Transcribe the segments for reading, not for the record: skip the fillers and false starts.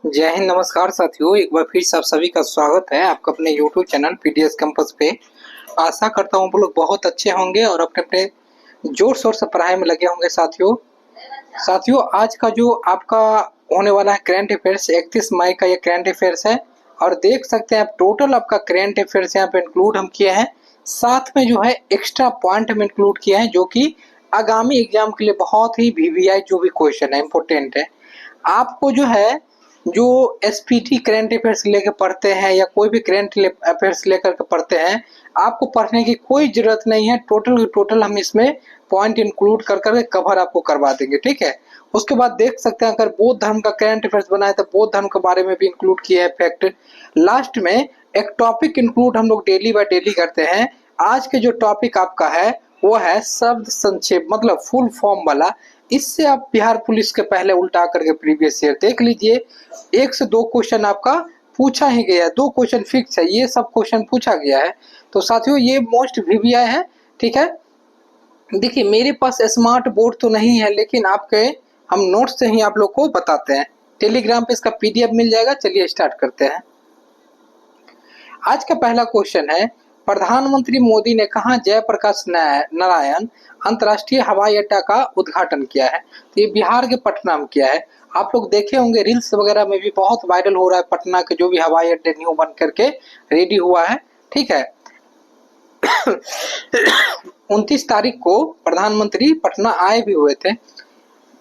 जय हिंद, नमस्कार साथियों। एक बार फिर से आप सभी का स्वागत है आपका अपने YouTube चैनल पीडीएस कैंपस पे। आशा करता हूँ आप लोग बहुत अच्छे होंगे और अपने अपने जोर शोर से पढ़ाई में लगे होंगे। साथियों आज का जो आपका होने वाला है करंट अफेयर्स, 31 मई का ये करंट अफेयर्स है और देख सकते हैं आप टोटल आपका करंट अफेयर्स यहाँ पे इंक्लूड हम किए हैं। साथ में जो है एक्स्ट्रा पॉइंट हम इंक्लूड किए हैं जो कि आगामी एग्जाम के लिए बहुत ही वीवीआई जो भी क्वेश्चन है इंपॉर्टेंट है। आपको जो है जो एसपीटी करंट अफेयर्स लेकर पढ़ते हैं या कोई भी करंट अफेयर्स लेकर के पढ़ते हैं, आपको पढ़ने की कोई जरूरत नहीं है। टोटल हम इसमें पॉइंट इंक्लूड कर कर कवर आपको करवा देंगे, ठीक है। उसके बाद देख सकते हैं अगर बौद्ध धर्म का करंट अफेयर्स बनाए तो बौद्ध धर्म के बारे में भी इंक्लूड किया है फैक्ट। लास्ट में एक टॉपिक इंक्लूड हम लोग डेली बाय डेली करते हैं। आज के जो टॉपिक आपका है वो है शब्द संक्षेप, मतलब फुल फॉर्म वाला। इससे आप बिहार पुलिस के पहले उल्टा करके प्रीवियस ईयर देख लीजिए, 1 से 2 क्वेश्चन आपका पूछा ही गया है, 2 क्वेश्चन फिक्स है, ये सब क्वेश्चन पूछा गया है। तो साथियों ये मोस्ट वीवीआई है, ठीक है। देखिए मेरे पास स्मार्ट बोर्ड तो नहीं है लेकिन आपके हम नोट्स से ही आप लोग को बताते हैं। टेलीग्राम पे इसका पीडीएफ मिल जाएगा। चलिए स्टार्ट करते हैं। आज का पहला क्वेश्चन है, प्रधानमंत्री मोदी ने कहा जयप्रकाश नारायण अंतर्राष्ट्रीय हवाई अड्डा का उद्घाटन किया है। तो ये बिहार के पटना में किया है। आप लोग देखे होंगे रील्स वगैरह में भी बहुत वायरल हो रहा है पटना के जो भी हवाई अड्डे न्यू बन करके रेडी हुआ है, ठीक है। 29 तारीख को प्रधानमंत्री पटना आए भी हुए थे।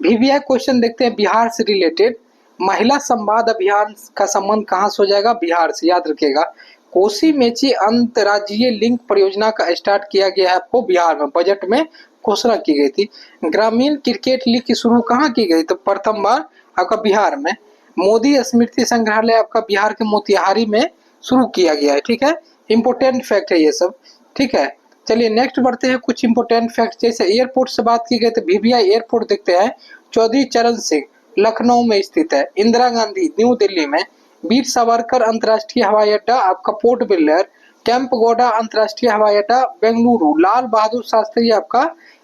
वीवीआई क्वेश्चन देखते हैं बिहार से रिलेटेड। महिला संवाद अभियान का संबंध कहाँ से हो जाएगा? बिहार से, याद रखिएगा। कोसी मेची अंतरराज्यीय लिंक परियोजना का स्टार्ट किया गया है आपको बिहार में, बजट में घोषणा की गई थी। ग्रामीण क्रिकेट लीग की शुरू कहाँ की गई? तो प्रथम बार आपका बिहार में। मोदी स्मृति संग्रहालय आपका बिहार के मोतिहारी में शुरू किया गया है, ठीक है। इंपोर्टेंट फैक्ट है ये सब, ठीक है। चलिए नेक्स्ट बढ़ते हैं। कुछ इंपोर्टेंट फैक्ट जैसे एयरपोर्ट से बात की गई तो वीवीआई एयरपोर्ट देखते हैं। चौधरी चरण सिंह लखनऊ में स्थित है। इंदिरा गांधी न्यू दिल्ली में। वीर सावरकर अंतर्राष्ट्रीय हवाई अड्डा आपका पोर्ट ब्लेयर। कैंपगोडा अंतर्राष्ट्रीय हवाई अड्डा बेंगलुरु। लाल बहादुर शास्त्री आपका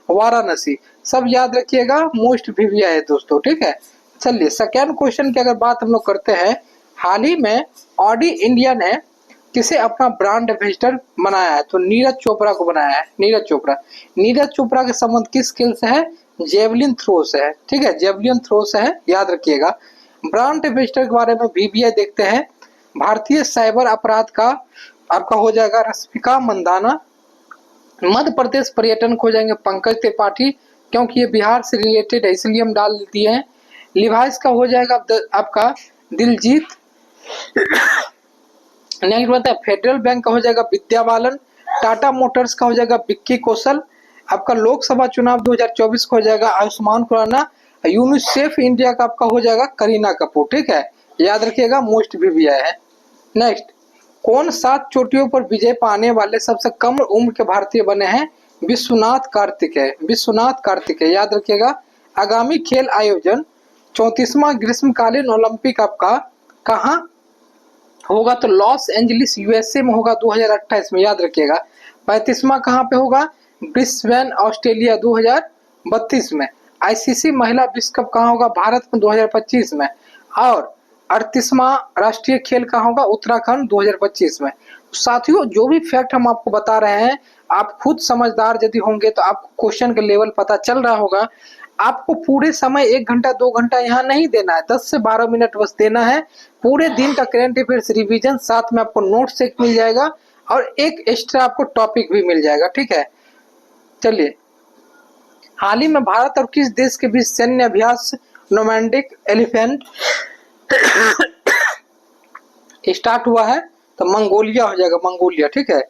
वाराणसी। सब याद रखिएगा, मोस्ट वीवीआई है दोस्तों, ठीक है। चलिए सेकेंड क्वेश्चन की अगर बात हम लोग करते हैं, हाल ही में ऑडी इंडिया ने किसे अपना ब्रांड एम्बेसडर बनाया है? तो नीरज चोपड़ा को बनाया है। नीरज चोपड़ा के संबंध किस खेल से है? जेवलिन थ्रो से है, ठीक है। जेवलिन थ्रो से है, याद रखिएगा। ब्रांड एम्बेसडर के बारे में वीवीआई देखते हैं। भारतीय साइबर अपराध का आपका हो जाएगा रश्मिका मंदाना। मध्य प्रदेश पर्यटन को हो जाएंगे पंकज त्रिपाठी, क्योंकि ये बिहार से रिलेटेड है इसलिए हम डाल दिए हैं। लिवाइस का हो जाएगा आपका दिलजीत। नेक्स्ट बात है फेडरल बैंक का हो जाएगा विद्या बालन। टाटा मोटर्स का हो जाएगा विक्की कौशल। आपका लोकसभा चुनाव 2024 का हो जाएगा आयुष्मान खुराना। यूनिसेफ इंडिया का आपका हो जाएगा करीना कपूर, ठीक है। याद रखिएगा, मोस्ट वीवीआई है। नेक्स्ट, कौन 7 चोटियों पर विजय पाने वाले सबसे कम उम्र के भारतीय बने हैं? विश्वनाथ कार्तिकेय, याद रखिएगा। आगामी खेल आयोजन 34वां ग्रीष्मकालीन ओलंपिक आपका कहाँ होगा? तो लॉस एंजलिस यूएसए में होगा 2028 में, याद रखिएगा। 35वां कहाँ पे होगा? ब्रिस्बेन ऑस्ट्रेलिया 2032 में। आईसीसी महिला विश्व कप कहाँ होगा? भारत में 2025 में। और 38वां राष्ट्रीय खेल कहाँ होगा? उत्तराखंड 2025 में। साथियों जो भी फैक्ट हम आपको बता रहे हैं, आप खुद समझदार यदि होंगे तो आपको क्वेश्चन का लेवल पता चल रहा होगा। आपको पूरे समय 1 घंटा 2 घंटा यहाँ नहीं देना है, 10 से 12 मिनट बस देना है। पूरे दिन का करंट अफेयर्स रिवीजन, साथ में आपको नोट्स एक मिल जाएगा और एक एक्स्ट्रा आपको टॉपिक भी मिल जाएगा, ठीक है। चलिए, हाल ही में भारत और किस देश के बीच सैन्य अभ्यास नोमैंडिक एलिफेंट स्टार्ट हुआ है? तो मंगोलिया हो जाएगा, मंगोलिया, ठीक है।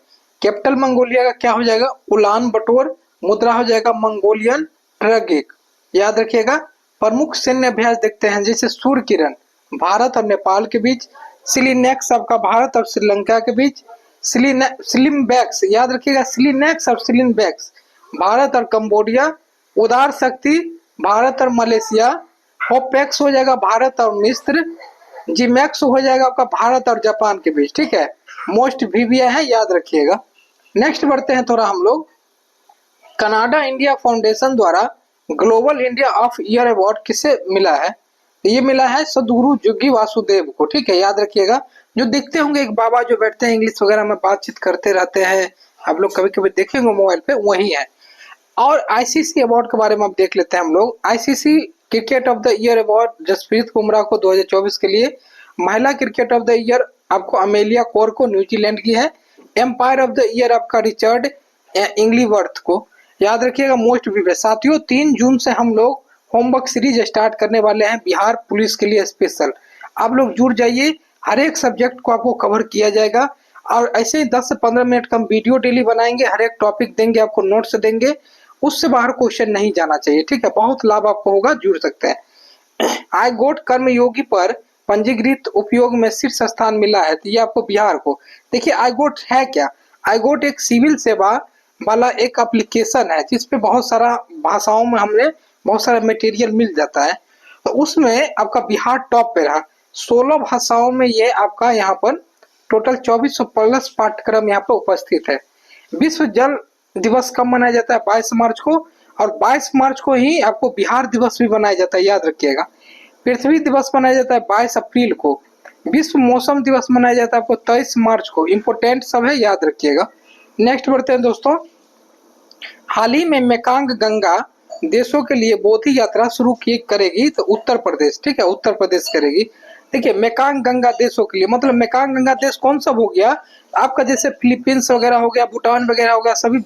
कैपिटल मंगोलिया का क्या हो जाएगा? उलान बटोर। मुद्रा हो जाएगा मंगोलियन ट्रगिक, याद रखिएगा। प्रमुख सैन्य अभ्यास देखते हैं जैसे सूर्य किरण भारत और नेपाल के बीच। सिलिनेक्स आपका भारत और श्रीलंका के बीच। स्लिमबैक्स, याद रखिएगा, स्लिनेक्स और स्लिनबैक्स भारत और कंबोडिया। उदार शक्ति भारत और मलेशिया। होपेक्स हो जाएगा भारत और मिस्र। जीमैक्स हो जाएगा आपका भारत और जापान के बीच, ठीक है। मोस्ट वीवीआई है, याद रखिएगा। नेक्स्ट बढ़ते हैं थोड़ा हम लोग। कनाडा इंडिया फाउंडेशन द्वारा global India of year award किसे मिला है? तो ये मिला है सदगुरु जोगी वासुदेव को, ठीक है, याद रखिएगा। जो देखते होंगे एक बाबा जो बैठते हैं इंग्लिश वगैरह में बातचीत करते रहते हैं, आप लोग कभी कभी देखेंगे मोबाइल पे, वही है। और आईसीसी अवार्ड के बारे में अब देख लेते हैं हम लोग। ICC cricket of the year award Jasprit Bumrah को 2024 के लिए। महिला क्रिकेट ऑफ द ईयर आपको अमेलिया कौर को, न्यूजीलैंड की है। एम्पायर ऑफ द ईयर आपका रिचर्ड इंग्लीवर्थ को, याद रखिएगा। मोस्ट विवेक साथियों 3 जून से हम लोग होमवर्क सीरीज स्टार्ट करने वाले हैं बिहार पुलिस के लिए स्पेशल। आप लोग जुड़ जाइए, हर एक सब्जेक्ट को आपको कवर किया जाएगा। और ऐसे ही 10 से 15 मिनट का हम वीडियो डेली बनाएंगे, हर एक टॉपिक देंगे, आपको नोट्स देंगे, उससे बाहर क्वेश्चन नहीं जाना चाहिए, ठीक है। बहुत लाभ आपको होगा, जुड़ सकते हैं। आई गोट कर्मयोगी पर पंजीकृत उपयोग में शीर्ष स्थान मिला है, तो ये आपको बिहार को। देखिए आई गोट है क्या, आई गोट एक सिविल सेवा वाला एक एप्लीकेशन है जिसपे बहुत सारा भाषाओं में हमने बहुत सारा मटेरियल मिल जाता है। तो उसमें आपका बिहार टॉप पे रहा, 16 भाषाओं में ये आपका यहाँ पर टोटल 2400 प्लस पाठ्यक्रम यहाँ पर उपस्थित है। विश्व जल दिवस कब मनाया जाता है, 22 मार्च को। और 22 मार्च को ही आपको बिहार दिवस भी मनाया जाता है, याद रखिएगा। पृथ्वी दिवस मनाया जाता है 22 अप्रैल को। विश्व मौसम दिवस मनाया जाता है आपको 23 मार्च को। इंपोर्टेंट सब है, याद रखिएगा। नेक्स्ट बढ़ते हैं दोस्तों। हाल ही में मेकांग गंगा देशों के लिए बोधि यात्रा शुरू की करेगी, तो उत्तर प्रदेश, ठीक है, उत्तर प्रदेश करेगी। देखिए मेकांग गंगा देशों के लिए मतलब मेकांग गंगा देश कौन सा हो गया आपका, जैसे फिलीपींस वगैरह हो गया, भूटान वगैरह हो गया, सभी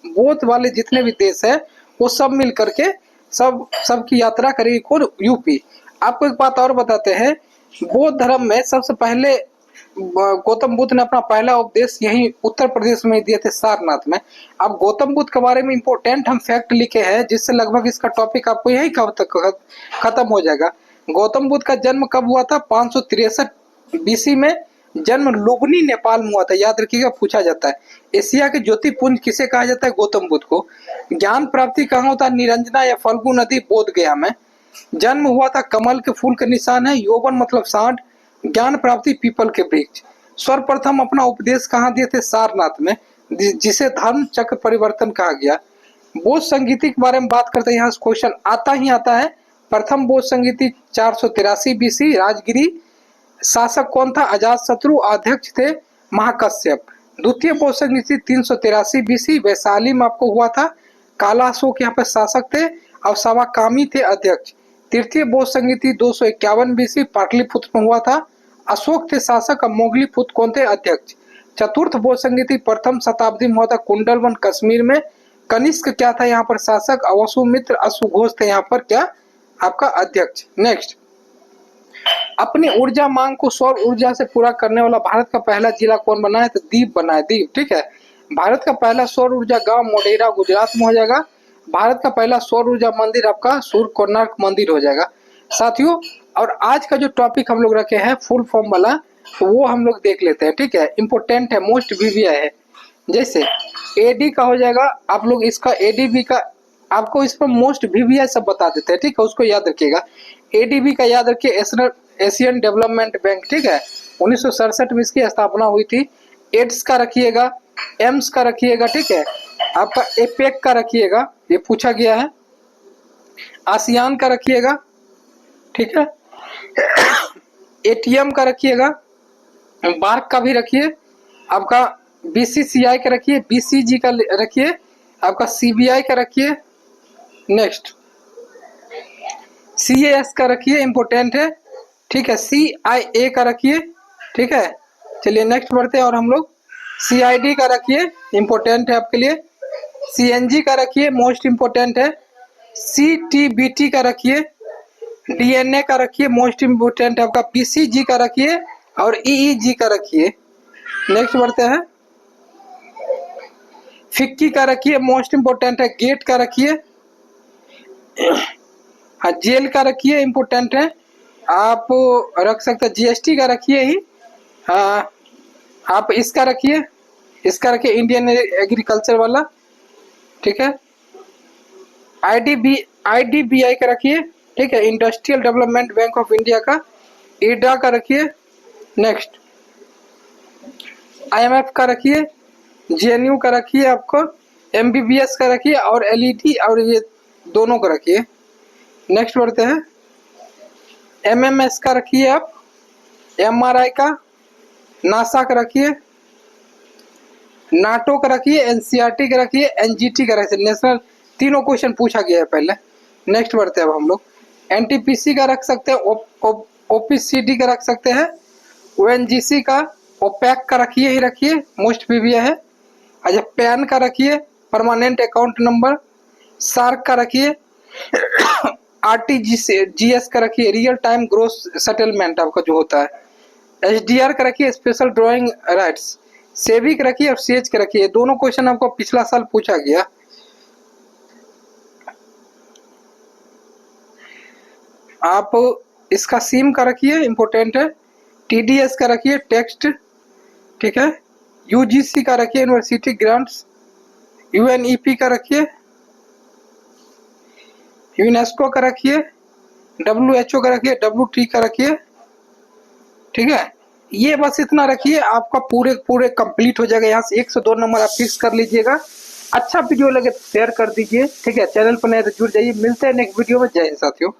बोध वाले जितने भी देश है वो सब मिल करके सब की यात्रा करेगी कौन, यूपी। आपको एक बात और बताते हैं, बौद्ध धर्म में सबसे पहले गौतम बुद्ध ने अपना पहला उपदेश यही उत्तर प्रदेश में दिए थे, सारनाथ में। अब गौतम बुद्ध के बारे में इंपॉर्टेंट हम फैक्ट लिखे हैं जिससे लगभग इसका टॉपिक आपको यही कब तक खत्म हो जाएगा। गौतम बुद्ध का जन्म कब हुआ था, 563 बीसी में। जन्म लुबनी नेपाल में हुआ था, याद रखिएगा, पूछा जाता है। एशिया के ज्योतिपुंज किसे कहा जाता है, गौतम बुद्ध को। ज्ञान प्राप्ति कहाँ होता है, निरंजना या फल्गु नदी बोध गया में। जन्म हुआ था कमल के फूल के निशान है, यौवन मतलब 60। ज्ञान प्राप्ति पीपल के वृक्ष। सर्वप्रथम अपना उपदेश कहाँ दिए थे, सारनाथ में, जिसे धर्म चक्र परिवर्तन कहा गया। बोध संगीति के बारे में बात करते हैं, यहाँ क्वेश्चन आता ही आता है। प्रथम बोध संगीति 483 बीसी, राजगिरी। शासक कौन था, अजात शत्रु। अध्यक्ष थे महाकश्यप। द्वितीय बोध संगीति 383 बीसी, वैशाली में आपको हुआ था। काला अशोक यहाँ पे शासक थे और सवाकामी थे अध्यक्ष। तृतीय बोध संगीति 251 बीसी, पाटलिपुत्र में हुआ था। अशोक थे शासक और मोगलीपुत्र कौन थे, अध्यक्ष। चतुर्थ बोध संगीति प्रथम शताब्दी में हुआ था, कुंडलवन कश्मीर में। कनिष्क क्या था यहाँ पर शासक, वसुमित्र अशुघोष थे यहाँ पर क्या, आपका अध्यक्ष। नेक्स्ट, अपनी ऊर्जा मांग को सौर ऊर्जा से पूरा करने वाला भारत का पहला जिला कौन बना है, तो दीप बना है, दीप, ठीक है। भारत का पहला सौर ऊर्जा गांव मोढेरा गुजरात में हो जाएगा। भारत का पहला सौर ऊर्जा मंदिर आपका सूर्य कोणार्क मंदिर हो जाएगा साथियों। और आज का जो टॉपिक हम लोग रखे हैं फुल फॉर्म वाला, वो हम लोग देख लेते हैं, ठीक है। इंपोर्टेंट है, मोस्ट वीवीआई है। जैसे एडी का हो जाएगा, आप लोग इसका एडीबी का आपको इस पर मोस्ट वीवीआई सब बता देते हैं, ठीक है, उसको याद रखिएगा। एडीबी का याद रखिए, एशियन डेवलपमेंट बैंक, ठीक है, 1967 में इसकी स्थापना हुई थी। एड्स का रखिएगा, एम्स का रखिएगा, ठीक है। आपका एपेक का रखिएगा, ये पूछा गया है। आसियान का रखिएगा, ठीक है। एटीएम का रखिएगा, बार्क का भी रखिए। आपका बीसीसीआई का रखिए, बीसीजी का रखिए, आपका सीबीआई का रखिए। नेक्स्ट सीएएस का रखिए, इंपोर्टेंट है, ठीक है। सीआईए का रखिए, ठीक है। चलिए नेक्स्ट बढ़ते हैं और हम लोग सीआईडी का रखिए, इंपोर्टेंट है आपके लिए। सीएनजी का रखिए, मोस्ट इंपोर्टेंट है। सीटीबीटी का रखिए, डीएनए का रखिए, मोस्ट इंपोर्टेंट है आपका। पीसीजी का रखिए और ईईजी का रखिए। नेक्स्ट बढ़ते हैं, फिक्की का रखिए, मोस्ट इंपोर्टेंट है। गेट का रखिए, हाँ जेल का रखिए, इंपोर्टेंट है। आप रख सकते हैं जीएसटी का रखिए ही, हाँ आप इसका रखिए, इसका रखिए इंडियन एग्रीकल्चर वाला, ठीक है। आईडीबीआई का रखिए, ठीक है, industrial development bank of India का। ईडा का रखिए। नेक्स्ट आईएमएफ का रखिए, जेएनयू का रखिए, आपको एमबीबीएस का रखिए और एलईडी और ये दोनों का रखिए। नेक्स्ट बढ़ते हैं, MMS का रखिए आप, MRI का, नासा का रखिए, नाटो का रखिए, NCERT का रखिए, NGT का रखिए। नेशनल तीनों क्वेश्चन पूछा गया है पहले। नेक्स्ट बढ़ते हैं अब हम लोग। NTPC का रख सकते हैं, OPCD का रख सकते हैं, ONGC का, OPEC का रखिए ही रखिए, मोस्ट प्रीवियस है। अच्छा, पैन का रखिए, परमानेंट अकाउंट नंबर। सार्क का रखिए, RTGS का रखिए, रियल टाइम ग्रोस सेटलमेंट आपका जो होता है। HDR का रखिए, स्पेशल ड्राइंग राइट्स। सेबी का रखिए और सेज का रखिए। दोनों क्वेश्चन आपको पिछला साल पूछा गया। आप इसका सीम का रखिए, इंपॉर्टेंट है। TDS का रखिए, टेक्स्ट, ठीक है। UGC का रखिए, यूनिवर्सिटी ग्रांट्स। UNEP का रखिए, यूनेस्को का रखिए, WHO का रखिए, WT का रखिए, ठीक है। ये बस इतना रखिए, आपका पूरे कंप्लीट हो जाएगा। यहाँ से 1 से 2 नंबर आप फिक्स कर लीजिएगा। अच्छा वीडियो लगे तो शेयर कर दीजिए, ठीक है। चैनल पर नए तो जुड़ जाइए। मिलते हैं नेक्स्ट वीडियो में। जय हिंद साथियों।